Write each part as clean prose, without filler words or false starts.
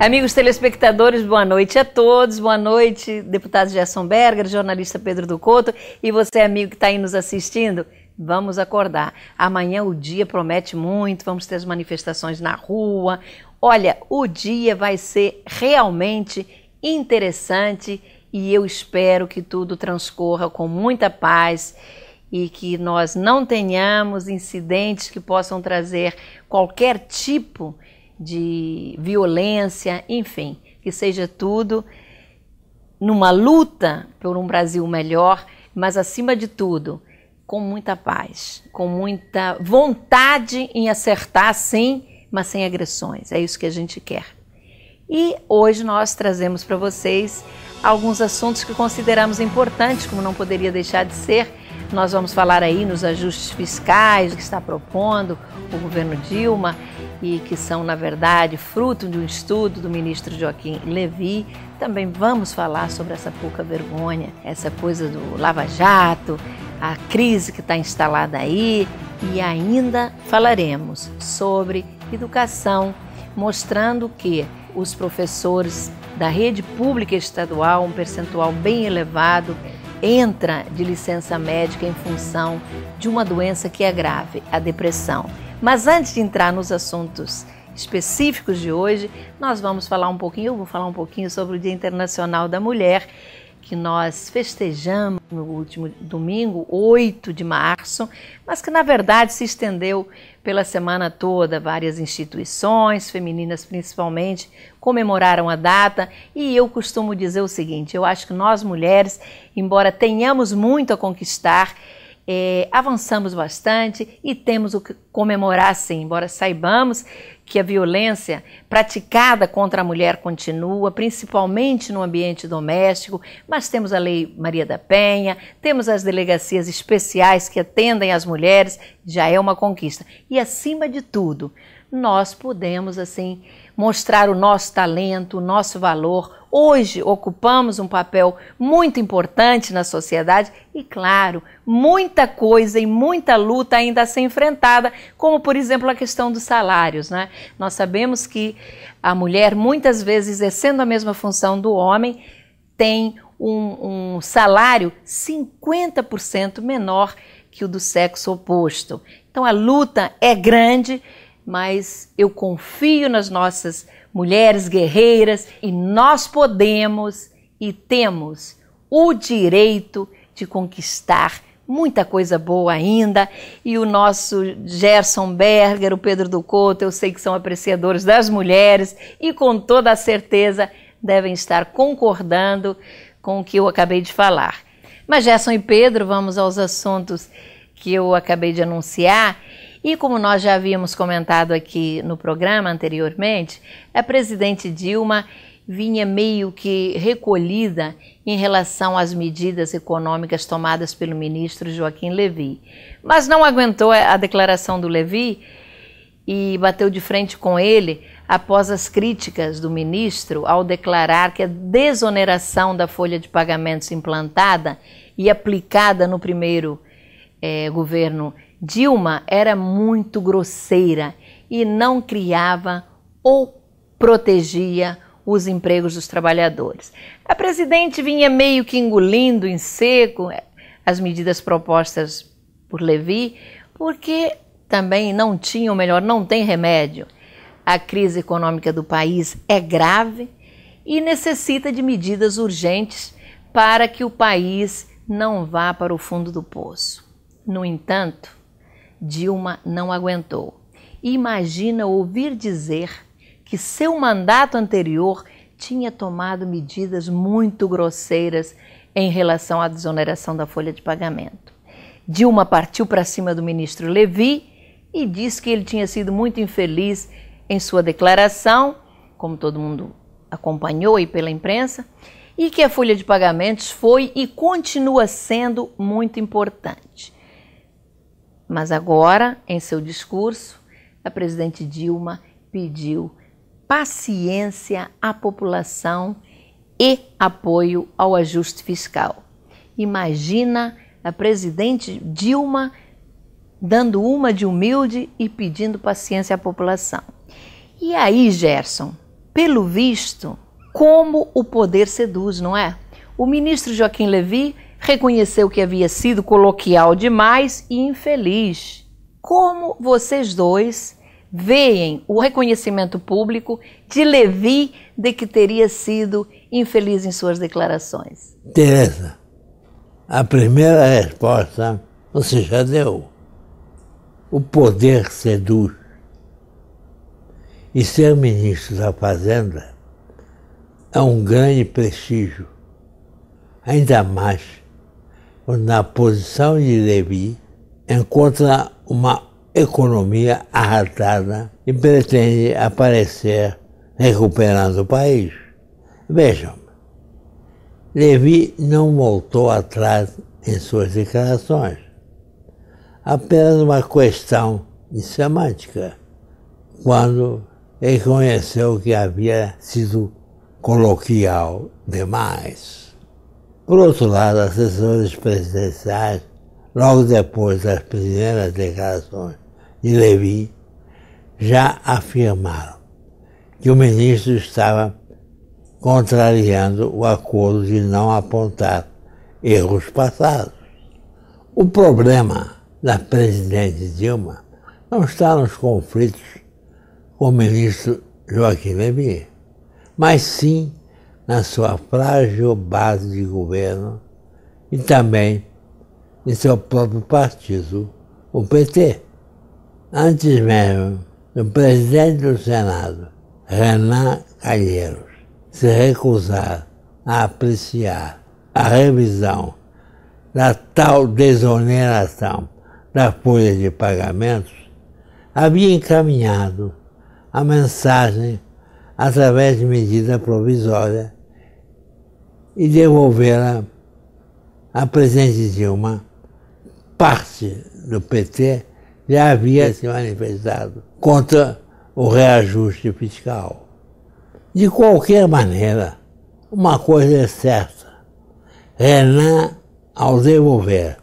Amigos telespectadores, boa noite a todos. Boa noite, deputado Gerson Berger, jornalista Pedro do Couto e você, amigo que está aí nos assistindo. Vamos acordar. Amanhã o dia promete muito, vamos ter as manifestações na rua. Olha, o dia vai ser realmente interessante e eu espero que tudo transcorra com muita paz e que nós não tenhamos incidentes que possam trazer qualquer tipo de violência, enfim, que seja tudo numa luta por um Brasil melhor, mas acima de tudo, com muita paz, com muita vontade em acertar sim, mas sem agressões, é isso que a gente quer. E hoje nós trazemos para vocês alguns assuntos que consideramos importantes, como não poderia deixar de ser. Nós vamos falar aí nos ajustes fiscais que está propondo o governo Dilma e que são, na verdade, fruto de um estudo do ministro Joaquim Levy. Também vamos falar sobre essa pouca vergonha, essa coisa do Lava Jato, a crise que está instalada aí, e ainda falaremos sobre educação, mostrando que os professores da rede pública estadual, um percentual bem elevado, entra de licença médica em função de uma doença que é grave, a depressão. Mas antes de entrar nos assuntos específicos de hoje, nós vamos falar um pouquinho, eu vou falar um pouquinho sobre o Dia Internacional da Mulher, que nós festejamos no último domingo, 8 de março, mas que na verdade se estendeu pela semana toda. Várias instituições, femininas principalmente, comemoraram a data e eu costumo dizer o seguinte, eu acho que nós mulheres, embora tenhamos muito a conquistar, avançamos bastante e temos o que comemorar sim, embora saibamos que a violência praticada contra a mulher continua, principalmente no ambiente doméstico, mas temos a Lei Maria da Penha, temos as delegacias especiais que atendem as mulheres, já é uma conquista. E acima de tudo, nós podemos assim mostrar o nosso talento, o nosso valor. Hoje ocupamos um papel muito importante na sociedade e, claro, muita coisa e muita luta ainda a ser enfrentada, como, por exemplo, a questão dos salários, né? Nós sabemos que a mulher, muitas vezes, exercendo a mesma função do homem, tem um salário 50% menor que o do sexo oposto. Então, a luta é grande, mas eu confio nas nossas mulheres guerreiras e nós podemos e temos o direito de conquistar muita coisa boa ainda. E o nosso Gerson Berger, o Pedro do Couto, eu sei que são apreciadores das mulheres e com toda a certeza devem estar concordando com o que eu acabei de falar. Mas Gerson e Pedro, vamos aos assuntos que eu acabei de anunciar. E como nós já havíamos comentado aqui no programa anteriormente, a presidente Dilma vinha meio que recolhida em relação às medidas econômicas tomadas pelo ministro Joaquim Levy. Mas não aguentou a declaração do Levy e bateu de frente com ele após as críticas do ministro ao declarar que a desoneração da folha de pagamentos implantada e aplicada no primeiro governo Dilma era muito grosseira e não criava ou protegia os empregos dos trabalhadores. A presidente vinha meio que engolindo em seco as medidas propostas por Levy, porque também não tinha, ou melhor, não tem remédio. A crise econômica do país é grave e necessita de medidas urgentes para que o país não vá para o fundo do poço. No entanto, Dilma não aguentou. Imagina ouvir dizer que seu mandato anterior tinha tomado medidas muito grosseiras em relação à desoneração da folha de pagamento. Dilma partiu para cima do ministro Levy e disse que ele tinha sido muito infeliz em sua declaração, como todo mundo acompanhou aí pela imprensa, e que a folha de pagamentos foi e continua sendo muito importante. Mas agora, em seu discurso, a presidente Dilma pediu paciência à população e apoio ao ajuste fiscal. Imagina a presidente Dilma dando uma de humilde e pedindo paciência à população. E aí, Gerson, pelo visto, como o poder seduz, não é? O ministro Joaquim Levy reconheceu que havia sido coloquial demais e infeliz. Como vocês dois veem o reconhecimento público de Levy de que teria sido infeliz em suas declarações? Tereza, a primeira resposta você já deu. O poder seduz. E ser ministro da Fazenda é um grande prestígio. Ainda mais quando na posição de Levy encontra uma economia arrastada e pretende aparecer recuperando o país. Vejam, Levy não voltou atrás em suas declarações. Apenas uma questão de semântica, quando reconheceu que havia sido coloquial demais. Por outro lado, assessores presidenciais, logo depois das primeiras declarações de Levy, já afirmaram que o ministro estava contrariando o acordo de não apontar erros passados. O problema da presidente Dilma não está nos conflitos com o ministro Joaquim Levy, mas sim na sua frágil base de governo e também em seu próprio partido, o PT. Antes mesmo do presidente do Senado, Renan Calheiros, se recusar a apreciar a revisão da tal desoneração da folha de pagamentos, havia encaminhado a mensagem através de medida provisória e devolvê-la à presidente Dilma. Parte do PT já havia se manifestado contra o reajuste fiscal. De qualquer maneira, uma coisa é certa: Renan, ao devolver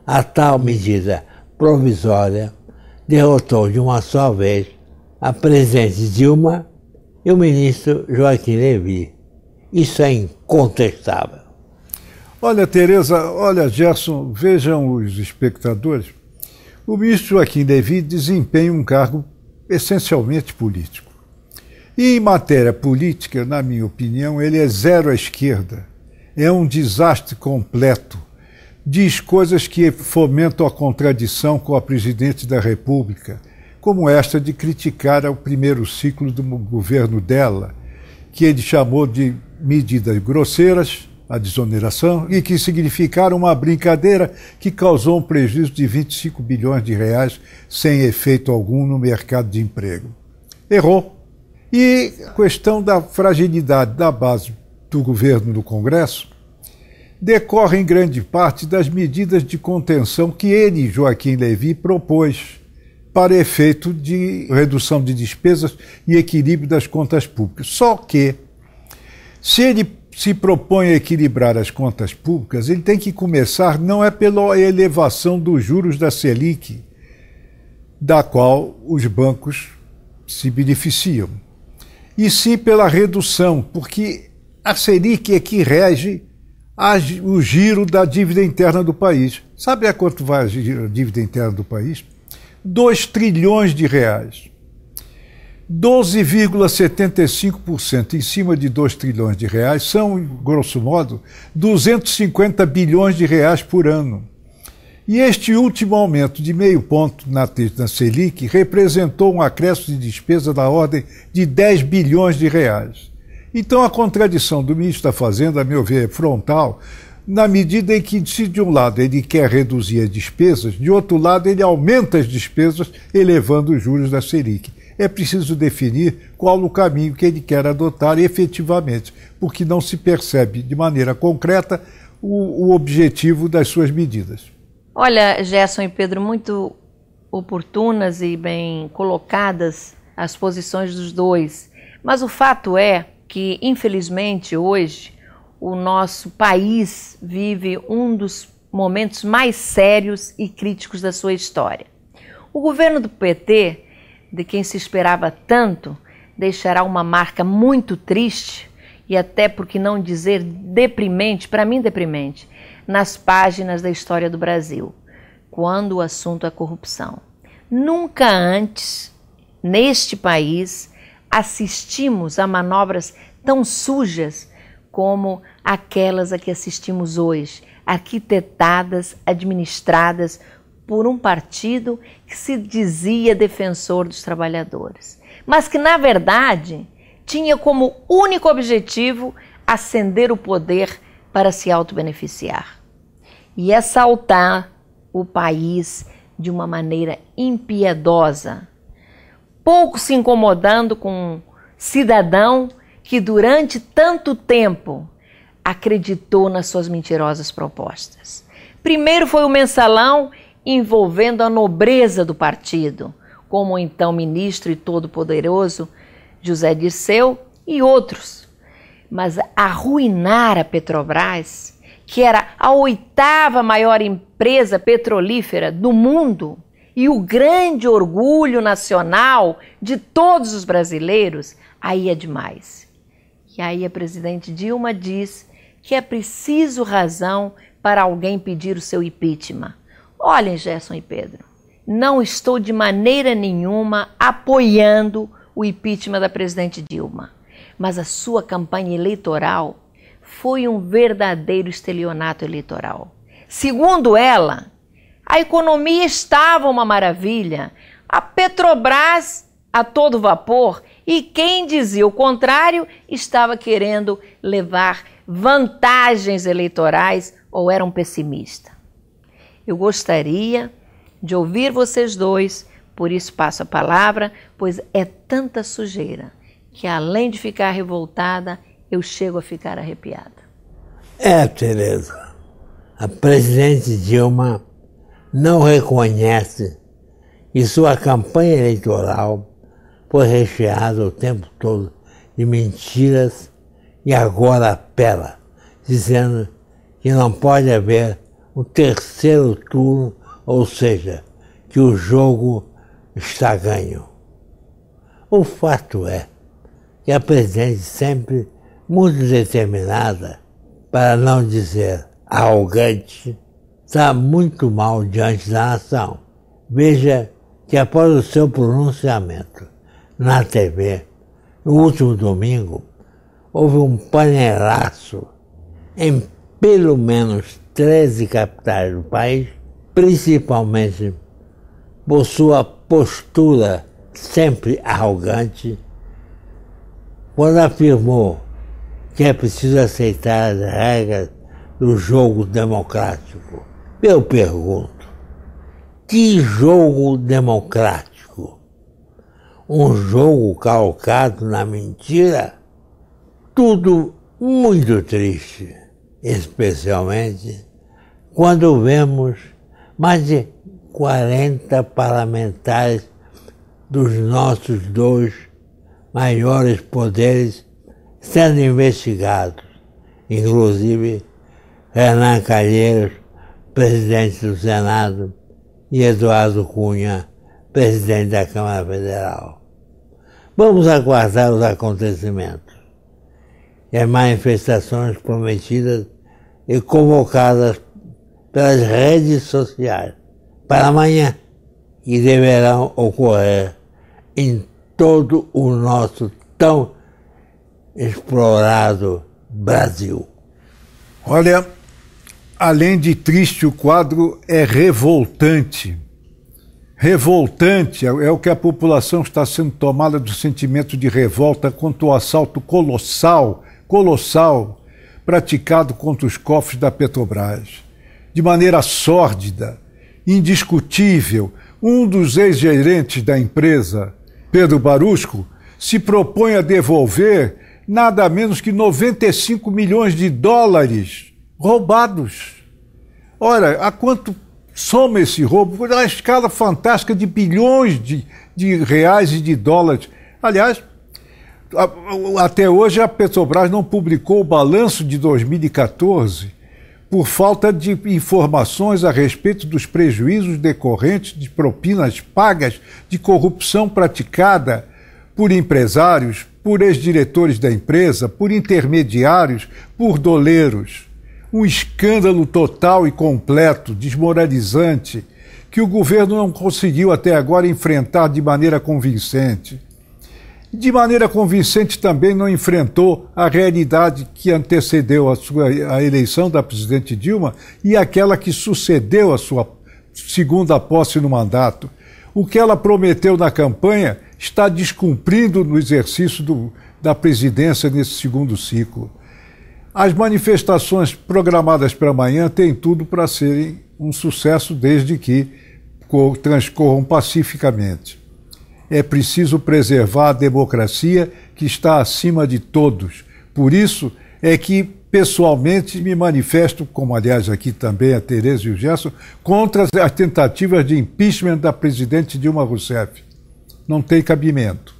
a tal medida provisória, derrotou de uma só vez a presidente Dilma e o ministro Joaquim Levy. Isso é incontestável. Olha, Tereza, olha, Gerson, vejam os espectadores. O ministro Joaquim Levy desempenha um cargo essencialmente político. E em matéria política, na minha opinião, ele é zero à esquerda. É um desastre completo. Diz coisas que fomentam a contradição com a presidente da República, como esta de criticar o primeiro ciclo do governo dela, que ele chamou de medidas grosseiras, a desoneração, e que significaram uma brincadeira que causou um prejuízo de 25 bilhões de reais sem efeito algum no mercado de emprego. Errou. E a questão da fragilidade da base do governo no Congresso decorre em grande parte das medidas de contenção que ele, Joaquim Levy, propôs para efeito de redução de despesas e equilíbrio das contas públicas. Só que, se ele se propõe a equilibrar as contas públicas, ele tem que começar não é pela elevação dos juros da Selic, da qual os bancos se beneficiam, e sim pela redução, porque a Selic é que rege o giro da dívida interna do país. Sabe a quanto vai a dívida interna do país? 2 trilhões de reais. 12,75% em cima de 2 trilhões de reais são, grosso modo, 250 bilhões de reais por ano. E este último aumento de meio ponto na Selic representou um acréscimo de despesa da ordem de 10 bilhões de reais. Então a contradição do ministro da Fazenda, a meu ver, é frontal, na medida em que, se de um lado ele quer reduzir as despesas, de outro lado ele aumenta as despesas, elevando os juros da Selic. É preciso definir qual o caminho que ele quer adotar efetivamente, porque não se percebe de maneira concreta o objetivo das suas medidas. Olha, Gerson e Pedro, muito oportunas e bem colocadas as posições dos dois, mas o fato é que, infelizmente, hoje, o nosso país vive um dos momentos mais sérios e críticos da sua história. O governo do PT, de quem se esperava tanto, deixará uma marca muito triste e até, por que não dizer, deprimente, para mim deprimente, nas páginas da história do Brasil, quando o assunto é corrupção. Nunca antes, neste país, assistimos a manobras tão sujas como aquelas a que assistimos hoje, arquitetadas, administradas por um partido que se dizia defensor dos trabalhadores, mas que, na verdade, tinha como único objetivo ascender o poder para se autobeneficiar e assaltar o país de uma maneira impiedosa, pouco se incomodando com um cidadão que durante tanto tempo acreditou nas suas mentirosas propostas. Primeiro foi o mensalão envolvendo a nobreza do partido, como o então ministro e todo-poderoso José Dirceu e outros. Mas arruinar a Petrobras, que era a 8ª maior empresa petrolífera do mundo e o grande orgulho nacional de todos os brasileiros, aí é demais. E aí a presidente Dilma diz que é preciso razão para alguém pedir o seu impeachment. Olhem, Gerson e Pedro, não estou de maneira nenhuma apoiando o impeachment da presidente Dilma, mas a sua campanha eleitoral foi um verdadeiro estelionato eleitoral. Segundo ela, a economia estava uma maravilha, a Petrobras a todo vapor, e quem dizia o contrário estava querendo levar vantagens eleitorais ou era um pessimista. Eu gostaria de ouvir vocês dois, por isso passo a palavra, pois é tanta sujeira que, além de ficar revoltada, eu chego a ficar arrepiada. Tereza, a presidente Dilma não reconhece que sua campanha eleitoral foi recheada o tempo todo de mentiras e agora apela, dizendo que não pode haver um terceiro turno, ou seja, que o jogo está ganho. O fato é que a presidente, sempre muito determinada, para não dizer arrogante, está muito mal diante da nação. Veja que após o seu pronunciamento na TV, no último domingo, houve um panelaço em pelo menos 13 capitais do país, principalmente por sua postura sempre arrogante, quando afirmou que é preciso aceitar as regras do jogo democrático. Eu pergunto, que jogo democrático? Um jogo calcado na mentira? Tudo muito triste, especialmente quando vemos mais de 40 parlamentares dos nossos 2 maiores poderes sendo investigados, inclusive Renan Calheiros, presidente do Senado, e Eduardo Cunha, presidente da Câmara Federal. Vamos aguardar os acontecimentos e as manifestações prometidas e convocadas pelas redes sociais para amanhã, e deverão ocorrer em todo o nosso tão explorado Brasil. Olha, além de triste, o quadro é revoltante. Revoltante é o que a população está sendo tomada do sentimento de revolta contra o assalto colossal praticado contra os cofres da Petrobras. De maneira sórdida, indiscutível, um dos ex-gerentes da empresa, Pedro Barusco, se propõe a devolver nada menos que 95 milhões de dólares roubados. Ora, a quanto soma esse roubo? A escala fantástica de bilhões de reais e de dólares. Aliás, até hoje a Petrobras não publicou o balanço de 2014 por falta de informações a respeito dos prejuízos decorrentes de propinas pagas, de corrupção praticada por empresários, por ex-diretores da empresa, por intermediários, por doleiros. Um escândalo total e completo, desmoralizante, que o governo não conseguiu até agora enfrentar de maneira convincente. De maneira convincente também não enfrentou a realidade que antecedeu a eleição da presidente Dilma e aquela que sucedeu a sua segunda posse no mandato. O que ela prometeu na campanha está descumprindo no exercício da presidência nesse segundo ciclo. As manifestações programadas para amanhã têm tudo para serem um sucesso desde que transcorram pacificamente. É preciso preservar a democracia que está acima de todos. Por isso é que, pessoalmente, me manifesto, como aliás aqui também a Tereza e o Gerson, contra as tentativas de impeachment da presidente Dilma Rousseff. Não tem cabimento.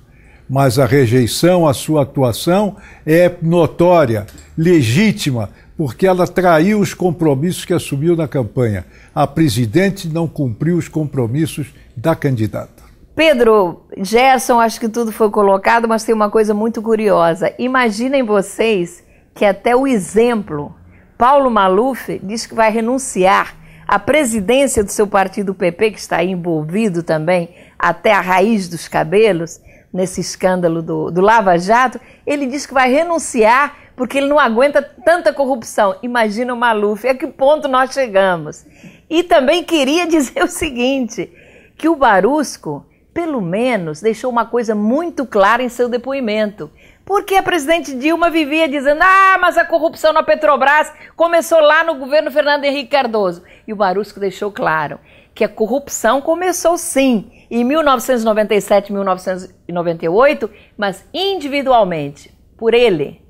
Mas a rejeição à sua atuação é notória, legítima, porque ela traiu os compromissos que assumiu na campanha. A presidente não cumpriu os compromissos da candidata. Pedro, Gerson, acho que tudo foi colocado, mas tem uma coisa muito curiosa. Imaginem vocês que até o exemplo, Paulo Maluf diz que vai renunciar à presidência do seu partido PP, que está aí envolvido também até a raiz dos cabelos, nesse escândalo do Lava Jato. Ele diz que vai renunciar porque ele não aguenta tanta corrupção. Imagina o Maluf, a que ponto nós chegamos. E também queria dizer o seguinte, que o Barusco, pelo menos, deixou uma coisa muito clara em seu depoimento. Porque a presidente Dilma vivia dizendo, mas a corrupção na Petrobras começou lá no governo Fernando Henrique Cardoso. E o Barusco deixou claro que a corrupção começou sim, em 1997, 1998, mas individualmente, por ele.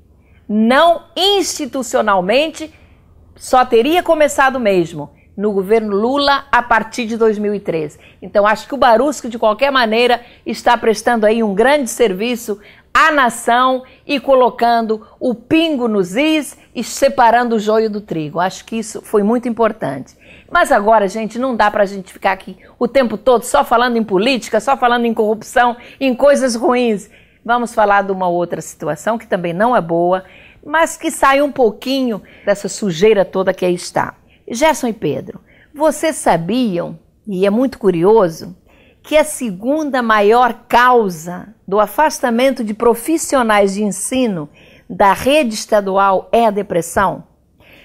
Não institucionalmente, só teria começado mesmo no governo Lula a partir de 2013. Então acho que o Barusco, de qualquer maneira, está prestando aí um grande serviço à nação e colocando o pingo nos is e separando o joio do trigo. Acho que isso foi muito importante. Mas agora, gente, não dá para a gente ficar aqui o tempo todo só falando em política, só falando em corrupção, em coisas ruins. Vamos falar de uma outra situação que também não é boa, mas que sai um pouquinho dessa sujeira toda que aí está. Gerson e Pedro, vocês sabiam, e é muito curioso, que a segunda maior causa do afastamento de profissionais de ensino da rede estadual é a depressão?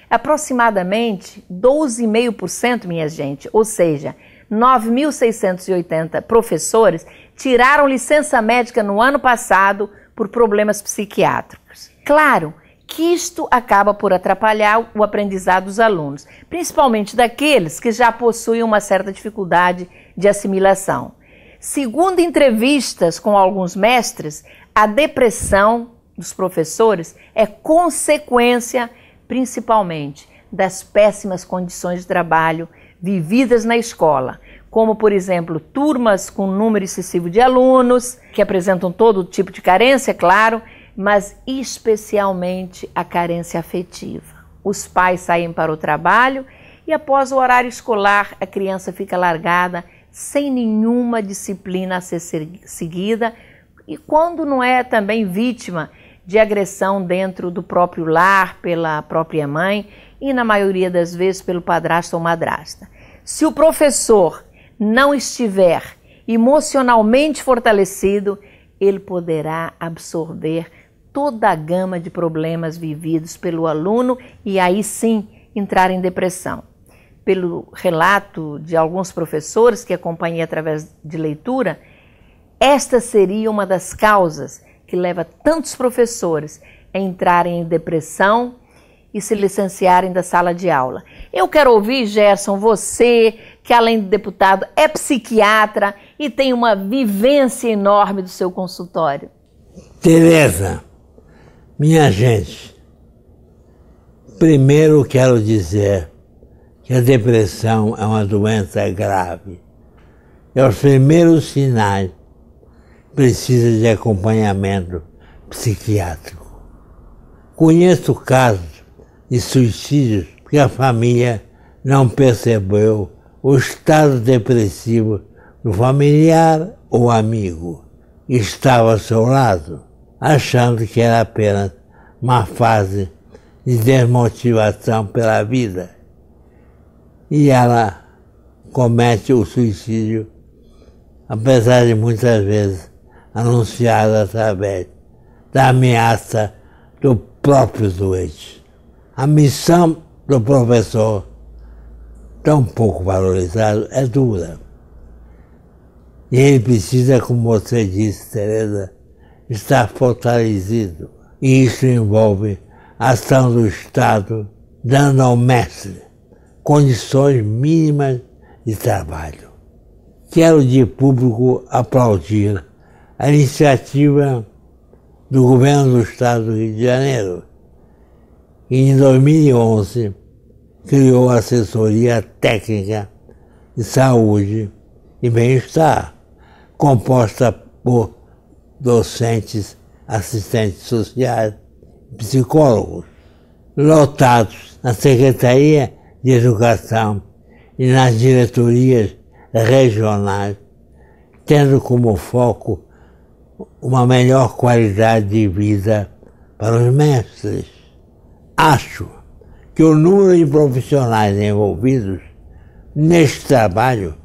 Aproximadamente 12,5%, minha gente, ou seja, 9.680 professores tiraram licença médica no ano passado por problemas psiquiátricos. Claro que isto acaba por atrapalhar o aprendizado dos alunos, principalmente daqueles que já possuem uma certa dificuldade de assimilação. Segundo entrevistas com alguns mestres, a depressão dos professores é consequência, principalmente, das péssimas condições de trabalho vividas na escola, como, por exemplo, turmas com número excessivo de alunos, que apresentam todo tipo de carência, claro, mas especialmente a carência afetiva. Os pais saem para o trabalho e após o horário escolar a criança fica largada sem nenhuma disciplina a ser seguida e quando não é também vítima de agressão dentro do próprio lar, pela própria mãe e na maioria das vezes pelo padrasto ou madrasta. Se o professor não estiver emocionalmente fortalecido, ele poderá absorver toda a gama de problemas vividos pelo aluno e aí sim entrar em depressão. Pelo relato de alguns professores que acompanhei através de leitura, esta seria uma das causas que leva tantos professores a entrarem em depressão e se licenciarem da sala de aula. Eu quero ouvir, Gerson, você, que além de deputado é psiquiatra e tem uma vivência enorme do seu consultório. Tereza, minha gente, primeiro quero dizer que a depressão é uma doença grave. É os primeiros sinais precisa de acompanhamento psiquiátrico. Conheço casos de suicídios porque a família não percebeu o estado depressivo do familiar ou amigo. estava ao seu lado, achando que era apenas uma fase de desmotivação pela vida. E ela comete o suicídio, apesar de muitas vezes anunciado através da ameaça do próprio doente. A missão do professor, tão pouco valorizado, é dura. E ele precisa, como você disse, Tereza, estar fortalecido. E isso envolve a ação do Estado, dando ao mestre condições mínimas de trabalho. Quero de público aplaudir a iniciativa do governo do Estado do Rio de Janeiro, que em 2011 criou a Assessoria Técnica de Saúde e Bem-Estar, composta por docentes, assistentes sociais, psicólogos, lotados na Secretaria de Educação e nas diretorias regionais, tendo como foco uma melhor qualidade de vida para os mestres. Acho que o número de profissionais envolvidos neste trabalho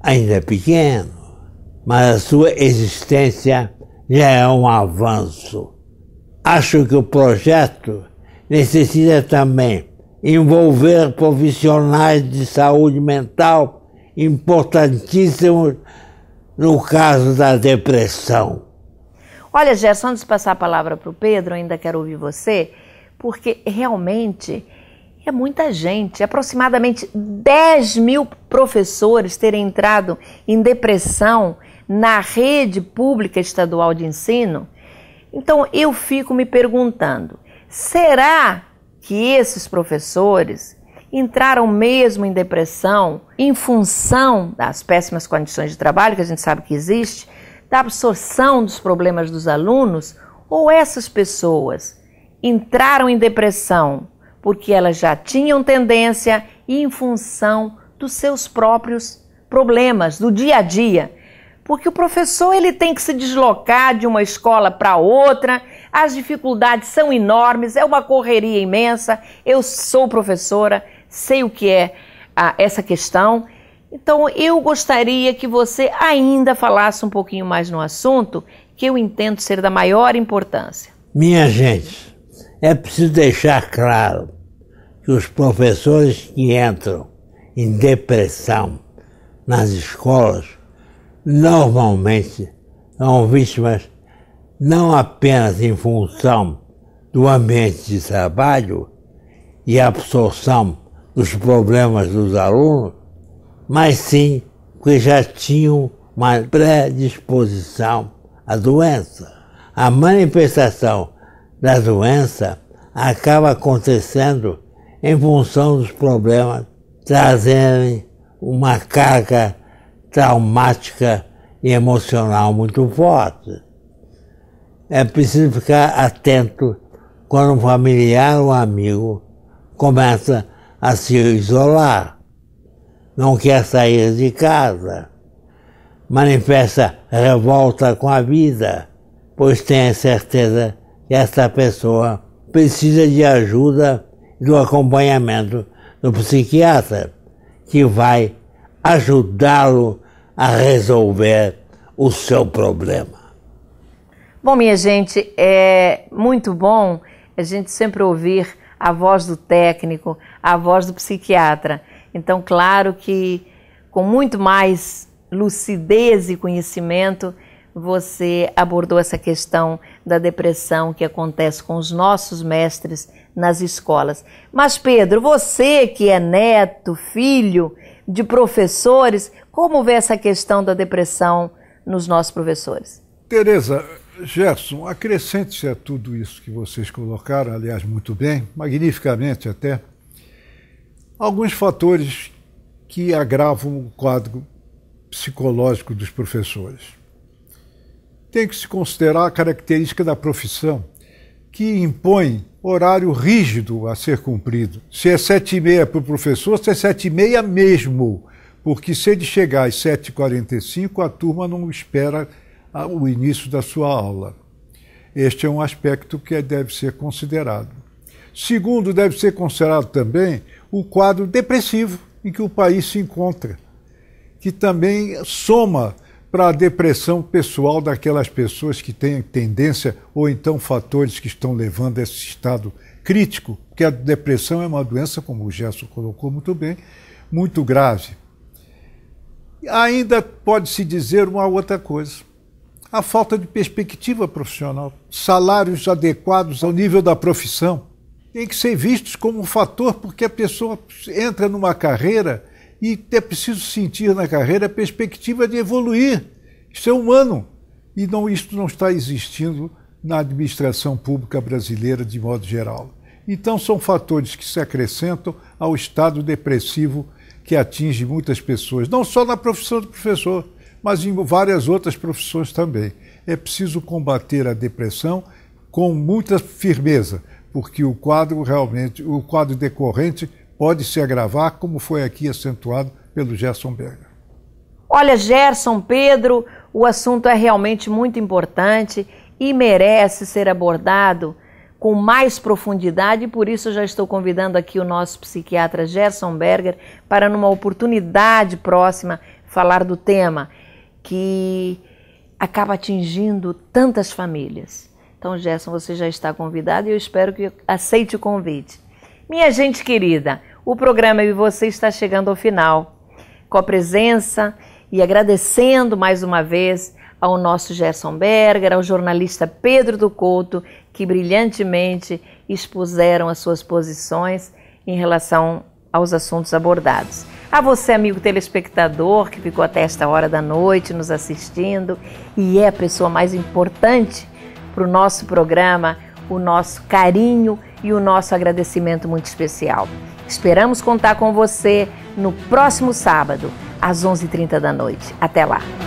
ainda é pequeno, mas a sua existência já é um avanço. Acho que o projeto necessita também envolver profissionais de saúde mental importantíssimos no caso da depressão. Olha, Gerson, antes de passar a palavra para o Pedro, eu ainda quero ouvir você, porque realmente é muita gente, aproximadamente 10 mil professores terem entrado em depressão na rede pública estadual de ensino. Então eu fico me perguntando, será que esses professores entraram mesmo em depressão em função das péssimas condições de trabalho, que a gente sabe que existe, da absorção dos problemas dos alunos, ou essas pessoas entraram em depressão porque elas já tinham tendência e em função dos seus próprios problemas do dia a dia? Porque o professor ele tem que se deslocar de uma escola para outra, as dificuldades são enormes, é uma correria imensa. Eu sou professora, sei o que é essa questão. Então eu gostaria que você ainda falasse um pouquinho mais no assunto, que eu entendo ser da maior importância. Minha gente, é preciso deixar claro que os professores que entram em depressão nas escolas normalmente são vítimas não apenas em função do ambiente de trabalho e absorção dos problemas dos alunos, mas sim porque já tinham uma predisposição à doença. A manifestação da doença acaba acontecendo em função dos problemas trazerem uma carga traumática e emocional muito forte. É preciso ficar atento quando um familiar ou amigo começa a se isolar, não quer sair de casa, manifesta revolta com a vida, pois tem a certeza que essa pessoa precisa de ajuda e do acompanhamento do psiquiatra, que vai ajudá-lo a resolver o seu problema. Bom, minha gente, é muito bom a gente sempre ouvir a voz do técnico, a voz do psiquiatra. Então, claro que com muito mais lucidez e conhecimento, você abordou essa questão da depressão que acontece com os nossos mestres nas escolas. Mas, Pedro, você que é neto, filho de professores, como vê essa questão da depressão nos nossos professores? Tereza, Gerson, acrescente-se a tudo isso que vocês colocaram, aliás, muito bem, magnificamente até, alguns fatores que agravam o quadro psicológico dos professores. Tem que se considerar a característica da profissão, que impõe horário rígido a ser cumprido. Se é 7h30 para o professor, se é 7h30 mesmo, porque se ele chegar às 7h45, a turma não espera o início da sua aula. Este é um aspecto que deve ser considerado. Segundo, deve ser considerado também o quadro depressivo em que o país se encontra, que também soma para a depressão pessoal daquelas pessoas que têm tendência, ou então fatores que estão levando a esse estado crítico, porque a depressão é uma doença, como o Gerson colocou muito bem, muito grave. Ainda pode-se dizer uma outra coisa: a falta de perspectiva profissional, salários adequados ao nível da profissão, tem que ser vistos como um fator, porque a pessoa entra numa carreira e é preciso sentir na carreira a perspectiva de evoluir. Isso é humano. E isso não está existindo na administração pública brasileira de modo geral. Então são fatores que se acrescentam ao estado depressivo que atinge muitas pessoas, não só na profissão de professor, mas em várias outras profissões também. É preciso combater a depressão com muita firmeza, porque o quadro decorrente pode se agravar, como foi aqui acentuado pelo Gerson Berger. Olha, Gerson, Pedro, o assunto é realmente muito importante e merece ser abordado com mais profundidade, e por isso eu já estou convidando aqui o nosso psiquiatra Gerson Berger para, numa oportunidade próxima, falar do tema que acaba atingindo tantas famílias. Então, Gerson, você já está convidado e eu espero que aceite o convite. Minha gente querida, o programa Eu e Você está chegando ao final, com a presença e agradecendo mais uma vez ao nosso Gerson Berger, ao jornalista Pedro do Couto, que brilhantemente expuseram as suas posições em relação aos assuntos abordados. A você, amigo telespectador, que ficou até esta hora da noite nos assistindo e é a pessoa mais importante para o nosso programa, o nosso carinho e o nosso agradecimento muito especial. Esperamos contar com você no próximo sábado, às 11h30 da noite. Até lá!